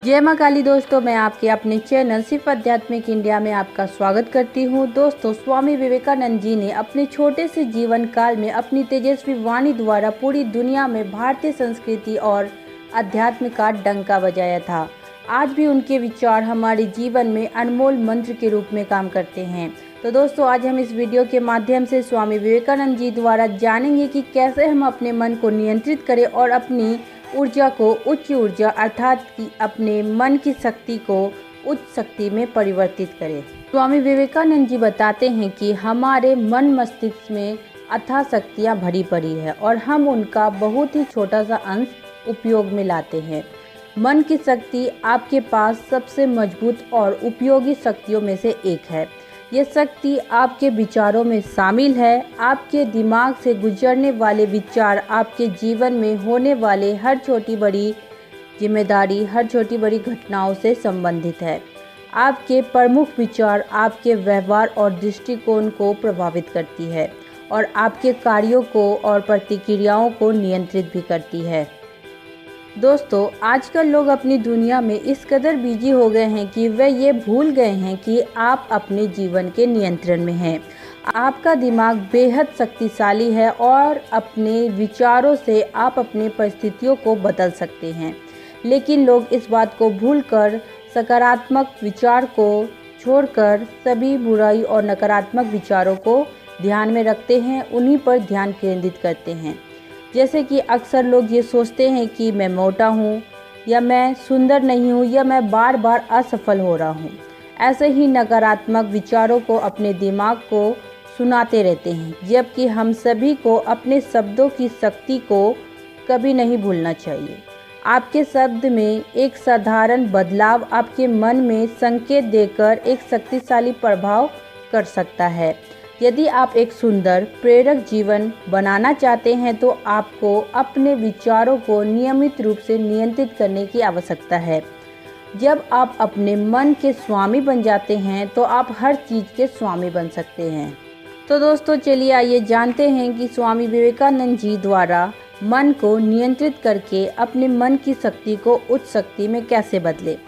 जय माँ काली। दोस्तों, मैं आपके अपने चैनल सिर्फ आध्यात्मिक इंडिया में आपका स्वागत करती हूँ। दोस्तों, स्वामी विवेकानंद जी ने अपने छोटे से जीवन काल में अपनी तेजस्वी वाणी द्वारा पूरी दुनिया में भारतीय संस्कृति और अध्यात्म का डंका बजाया था। आज भी उनके विचार हमारे जीवन में अनमोल मंत्र के रूप में काम करते हैं। तो दोस्तों, आज हम इस वीडियो के माध्यम से स्वामी विवेकानंद जी द्वारा जानेंगे कि कैसे हम अपने मन को नियंत्रित करें और अपनी ऊर्जा को उच्च ऊर्जा अर्थात कि अपने मन की शक्ति को उच्च शक्ति में परिवर्तित करें। स्वामी विवेकानंद जी बताते हैं कि हमारे मन मस्तिष्क में अथाह शक्तियाँ भरी पड़ी है और हम उनका बहुत ही छोटा सा अंश उपयोग में लाते हैं। मन की शक्ति आपके पास सबसे मजबूत और उपयोगी शक्तियों में से एक है। यह शक्ति आपके विचारों में शामिल है। आपके दिमाग से गुजरने वाले विचार आपके जीवन में होने वाले हर छोटी बड़ी जिम्मेदारी, हर छोटी बड़ी घटनाओं से संबंधित है। आपके प्रमुख विचार आपके व्यवहार और दृष्टिकोण को प्रभावित करती है और आपके कार्यों को और प्रतिक्रियाओं को नियंत्रित भी करती है। दोस्तों, आजकल लोग अपनी दुनिया में इस कदर बिजी हो गए हैं कि वे ये भूल गए हैं कि आप अपने जीवन के नियंत्रण में हैं। आपका दिमाग बेहद शक्तिशाली है और अपने विचारों से आप अपनी परिस्थितियों को बदल सकते हैं। लेकिन लोग इस बात को भूलकर सकारात्मक विचार को छोड़कर सभी बुराई और नकारात्मक विचारों को ध्यान में रखते हैं, उन्हीं पर ध्यान केंद्रित करते हैं। जैसे कि अक्सर लोग ये सोचते हैं कि मैं मोटा हूँ या मैं सुंदर नहीं हूँ या मैं बार बार असफल हो रहा हूँ। ऐसे ही नकारात्मक विचारों को अपने दिमाग को सुनाते रहते हैं, जबकि हम सभी को अपने शब्दों की शक्ति को कभी नहीं भूलना चाहिए। आपके शब्द में एक साधारण बदलाव आपके मन में संकेत देकर एक शक्तिशाली प्रभाव कर सकता है। यदि आप एक सुंदर प्रेरक जीवन बनाना चाहते हैं तो आपको अपने विचारों को नियमित रूप से नियंत्रित करने की आवश्यकता है। जब आप अपने मन के स्वामी बन जाते हैं तो आप हर चीज़ के स्वामी बन सकते हैं। तो दोस्तों, चलिए आइए जानते हैं कि स्वामी विवेकानंद जी द्वारा मन को नियंत्रित करके अपने मन की शक्ति को उच्च शक्ति में कैसे बदले।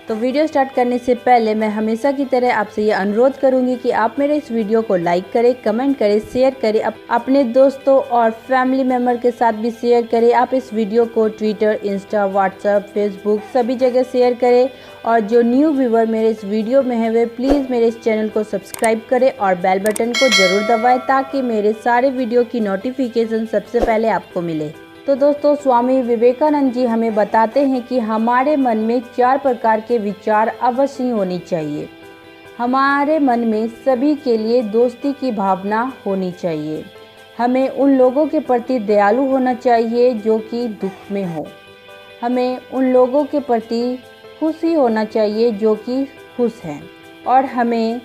तो वीडियो स्टार्ट करने से पहले मैं हमेशा की तरह आपसे ये अनुरोध करूंगी कि आप मेरे इस वीडियो को लाइक करें, कमेंट करें, शेयर करें, अपने दोस्तों और फैमिली मेम्बर के साथ भी शेयर करें। आप इस वीडियो को ट्विटर, इंस्टा, व्हाट्सएप, फेसबुक सभी जगह शेयर करें। और जो न्यू व्यूवर मेरे इस वीडियो में है वे प्लीज़ मेरे इस चैनल को सब्सक्राइब करें और बेल बटन को ज़रूर दबाएँ ताकि मेरे सारे वीडियो की नोटिफिकेशन सबसे पहले आपको मिले। तो दोस्तों, स्वामी विवेकानंद जी हमें बताते हैं कि हमारे मन में 4 प्रकार के विचार अवश्य होनी चाहिए। हमारे मन में सभी के लिए दोस्ती की भावना होनी चाहिए। हमें उन लोगों के प्रति दयालु होना चाहिए जो कि दुख में हो। हमें उन लोगों के प्रति खुशी होना चाहिए जो कि खुश हैं। और हमें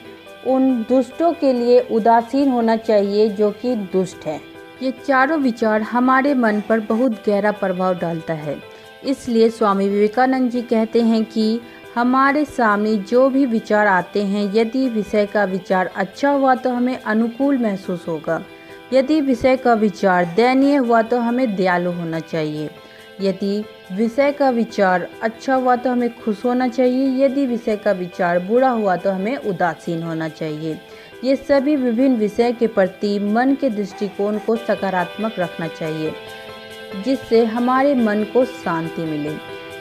उन दुष्टों के लिए उदासीन होना चाहिए जो कि दुष्ट है। ये चारों विचार हमारे मन पर बहुत गहरा प्रभाव डालता है। इसलिए स्वामी विवेकानंद जी कहते हैं कि हमारे सामने जो भी विचार आते हैं, यदि विषय का विचार अच्छा हुआ तो हमें अनुकूल महसूस होगा। यदि विषय का विचार दयनीय हुआ तो हमें दयालु होना चाहिए। यदि विषय का विचार अच्छा हुआ तो हमें खुश होना चाहिए। यदि विषय का विचार बुरा हुआ तो हमें उदासीन होना चाहिए। ये सभी विभिन्न विषय के प्रति मन के दृष्टिकोण को सकारात्मक रखना चाहिए, जिससे हमारे मन को शांति मिले।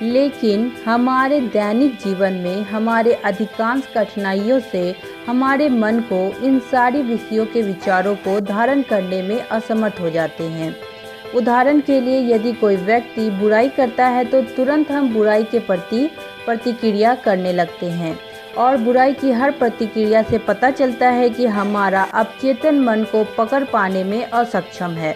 लेकिन हमारे दैनिक जीवन में हमारे अधिकांश कठिनाइयों से हमारे मन को इन सारी विषयों के विचारों को धारण करने में असमर्थ हो जाते हैं। उदाहरण के लिए, यदि कोई व्यक्ति बुराई करता है तो तुरंत हम बुराई के प्रति प्रतिक्रिया करने लगते हैं और बुराई की हर प्रतिक्रिया से पता चलता है कि हमारा अवचेतन मन को पकड़ पाने में असक्षम है।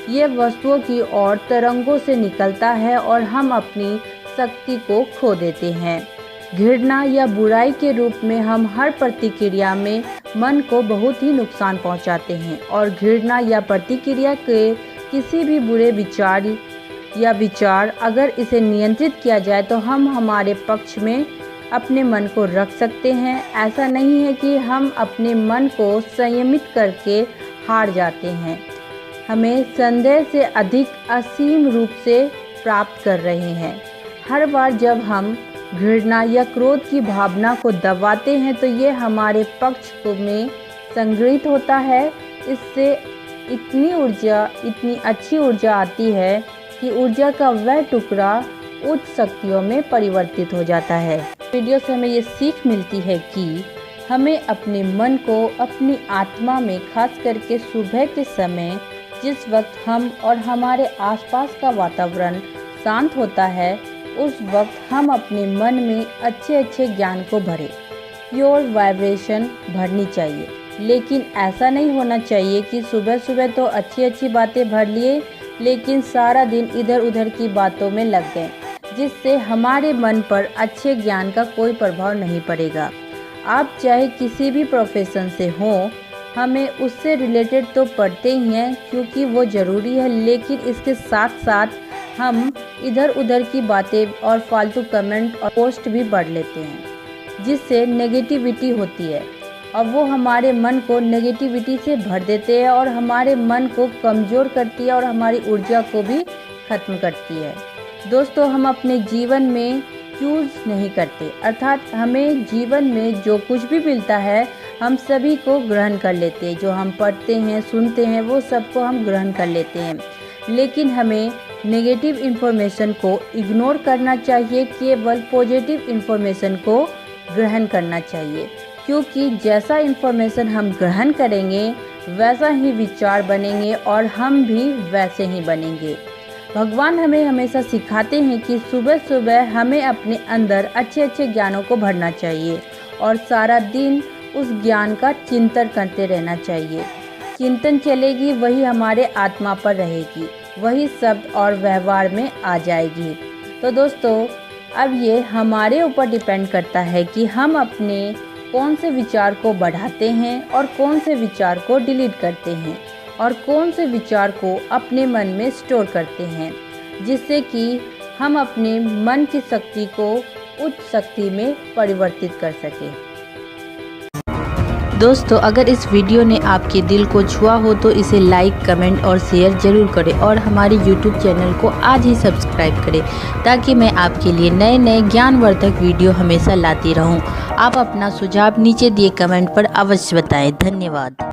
ये वस्तुओं की ओर तरंगों से निकलता है और हम अपनी शक्ति को खो देते हैं। घृणा या बुराई के रूप में हम हर प्रतिक्रिया में मन को बहुत ही नुकसान पहुंचाते हैं और घृणा या प्रतिक्रिया के किसी भी बुरे विचार अगर इसे नियंत्रित किया जाए तो हम हमारे पक्ष में अपने मन को रख सकते हैं। ऐसा नहीं है कि हम अपने मन को संयमित करके हार जाते हैं। हमें संदेह से अधिक असीम रूप से प्राप्त कर रहे हैं। हर बार जब हम घृणा या क्रोध की भावना को दबाते हैं तो ये हमारे पक्ष में संग्रहित होता है। इससे इतनी अच्छी ऊर्जा आती है कि ऊर्जा का वह टुकड़ा उच्च शक्तियों में परिवर्तित हो जाता है। वीडियो से हमें ये सीख मिलती है कि हमें अपने मन को अपनी आत्मा में, खास करके सुबह के समय जिस वक्त हम और हमारे आसपास का वातावरण शांत होता है, उस वक्त हम अपने मन में अच्छे ज्ञान को भरें। प्योर वाइब्रेशन भरनी चाहिए, लेकिन ऐसा नहीं होना चाहिए कि सुबह सुबह तो अच्छी बातें भर लिए लेकिन सारा दिन इधर उधर की बातों में लग गए, जिससे हमारे मन पर अच्छे ज्ञान का कोई प्रभाव नहीं पड़ेगा। आप चाहे किसी भी प्रोफेशन से हों, हमें उससे रिलेटेड तो पढ़ते ही हैं क्योंकि वो ज़रूरी है, लेकिन इसके साथ साथ हम इधर उधर की बातें और फालतू कमेंट और पोस्ट भी पढ़ लेते हैं, जिससे नेगेटिविटी होती है और वो हमारे मन को नेगेटिविटी से भर देते हैं और हमारे मन को कमज़ोर करती है और हमारी ऊर्जा को भी ख़त्म करती है। दोस्तों, हम अपने जीवन में चूज़ नहीं करते, अर्थात हमें जीवन में जो कुछ भी मिलता है हम सभी को ग्रहण कर लेते हैं। जो हम पढ़ते हैं, सुनते हैं, वो सबको हम ग्रहण कर लेते हैं, लेकिन हमें नेगेटिव इन्फॉर्मेशन को इग्नोर करना चाहिए, केवल पॉजिटिव इन्फॉर्मेशन को ग्रहण करना चाहिए, क्योंकि जैसा इन्फॉर्मेशन हम ग्रहण करेंगे वैसा ही विचार बनेंगे और हम भी वैसे ही बनेंगे। भगवान हमें हमेशा सिखाते हैं कि सुबह सुबह हमें अपने अंदर अच्छे ज्ञानों को भरना चाहिए और सारा दिन उस ज्ञान का चिंतन करते रहना चाहिए। चिंतन चलेगी वही हमारे आत्मा पर रहेगी, वही शब्द और व्यवहार में आ जाएगी। तो दोस्तों, अब ये हमारे ऊपर डिपेंड करता है कि हम अपने कौन से विचार को बढ़ाते हैं और कौन से विचार को डिलीट करते हैं और कौन से विचार को अपने मन में स्टोर करते हैं, जिससे कि हम अपने मन की शक्ति को उच्च शक्ति में परिवर्तित कर सकें। दोस्तों, अगर इस वीडियो ने आपके दिल को छुआ हो तो इसे लाइक, कमेंट और शेयर ज़रूर करें और हमारे YouTube चैनल को आज ही सब्सक्राइब करें, ताकि मैं आपके लिए नए ज्ञानवर्धक वीडियो हमेशा लाती रहूं। आप अपना सुझाव नीचे दिए कमेंट पर अवश्य बताएं। धन्यवाद।